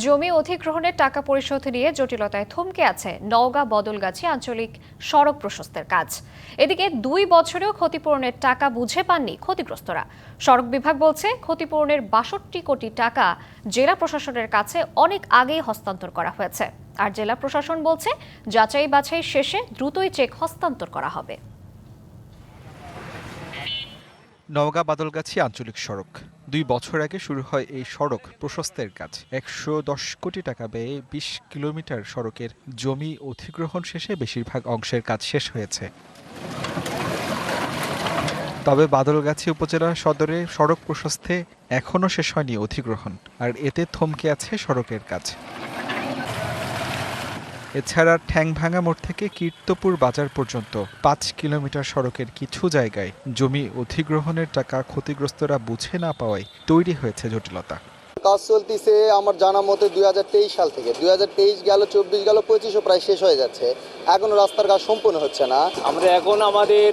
জমি অধিগ্রহণের টাকা পরিশোধ নিয়ে জটিলতায় থমকে আছে নওগাঁ বদলগাছি আঞ্চলিক সড়ক প্রশস্তের কাজ। এদিকে 2 বছরেও ক্ষতিপূরণের টাকা বুঝে পাননি ক্ষতিগ্রস্তরা। সড়ক বিভাগ বলছে ক্ষতিপূরণের 62 কোটি টাকা জেলা প্রশাসনের কাছে অনেক আগেই হস্তান্তর করা হয়েছে। আর জেলা প্রশাসন বলছে যাচাই বাছাই শেষে দ্রুতই চেক হস্তান্তর করা হবে। নওগাঁ বাদলগাছি আঞ্চলিক সড়ক 2 বছর আগে শুরু হয় এই সড়ক প্রশস্তের কাজ। 110 কোটি টাকা ব্যয়ে 20 কিলোমিটার সড়কের জমি অধিগ্রহণ শেষে বেশিরভাগ অংশের কাজ শেষ হয়েছে। তবে বাদলগাছি উপজেলা সদরে সড়ক প্রশস্তে এখনও শেষ হয়নি অধিগ্রহণ, আর এতে থমকে আছে সড়কের কাজ। এছাড়া ঠ্যাংভাঙা মোড় থেকে কীর্তপুর বাজার পর্যন্ত 5 কিলোমিটার সড়কের কিছু জায়গায় জমি অধিগ্রহণের টাকা ক্ষতিগ্রস্তরা বুঝে না পাওয়ায় তৈরি হয়েছে জটিলতা। কাজ চলতেছে আমার জানা মতে 2023 সাল থেকে। 2023 গেল, 24 গেল, 25ও প্রায় শেষ হয়ে যাচ্ছে, এখনো রাস্তার কাজ সম্পূর্ণ হচ্ছে না। আমরা এখন আমাদের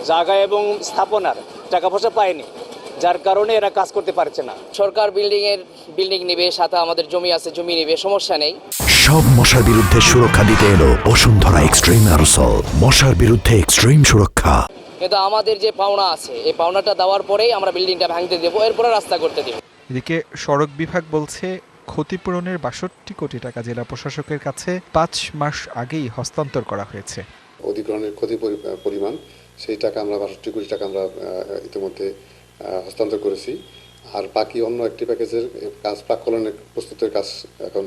জায়গা এবং স্থাপনার টাকা পয়সা পাইনি, যার কারণে এরা কাজ করতে পারছে না। সরকার বিল্ডিং নেবে, সাথে আমাদের জমি আছে, জমি নেবে, সমস্যা নেই। সব মশার বিরুদ্ধে সুরক্ষা দিতে এলো বসুন্ধরা এক্সট্রিম অ্যারোসল, মশার বিরুদ্ধে এক্সট্রিম সুরক্ষা। কিন্তু আমাদের যে পাওনা আছে, এই পাওনাটা দেওয়ার পরেই আমরা বিল্ডিংটা ভাঙতে দেবো, এরপরে রাস্তা করতে দেবো। এদিকে সড়ক বিভাগ বলছে ক্ষতিপূরণের 62 কোটি টাকা জেলা প্রশাসকের কাছে 5 মাস আগেই হস্তান্তর করা হয়েছে। অধিগ্রহণের ক্ষতি পরিমাণ সেই টাকা আমরা 62 কোটি টাকা আমরা ইতিমধ্যে হস্তান্তর করেছি। আর বাকি অন্য একটি প্যাকেজের কাজ প্রাক্কলনের প্রস্তুতের কাজ এখন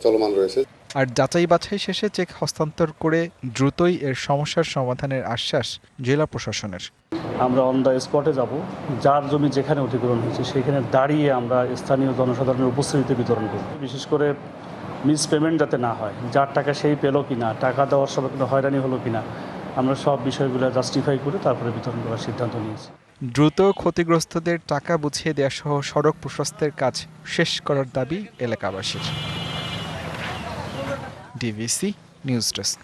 চলমান রয়েছে। আর যাচাই বাছাই শেষে চেক হস্তান্তর করে দ্রুতই এর সমস্যার সমাধানের আশ্বাস জেলা প্রশাসনের। আমরা অন দ্য স্পটে যাব, যার জমি যেখানে অধিগ্রহণ হয়েছে সেখানে দাঁড়িয়ে আমরা স্থানীয় জনসাধারণের উপস্থিতিতে বিতরণ করব। বিশেষ করে মিস পেমেন্ট যাতে না হয়, যার টাকা সেই পেল কিনা, টাকা দেওয়ার সময় কোনো হয়রানি হলো কিনা, আমরা সব বিষয়গুলো জাস্টিফাই করে তারপরে বিতরণ করার সিদ্ধান্ত নিয়েছি। দ্রুত ক্ষতিগ্রস্তদের টাকা বুঝিয়ে দেওয়া সহ সড়ক প্রশস্তের কাজ শেষ করার দাবি এলাকাবাসীর। DVC news desk.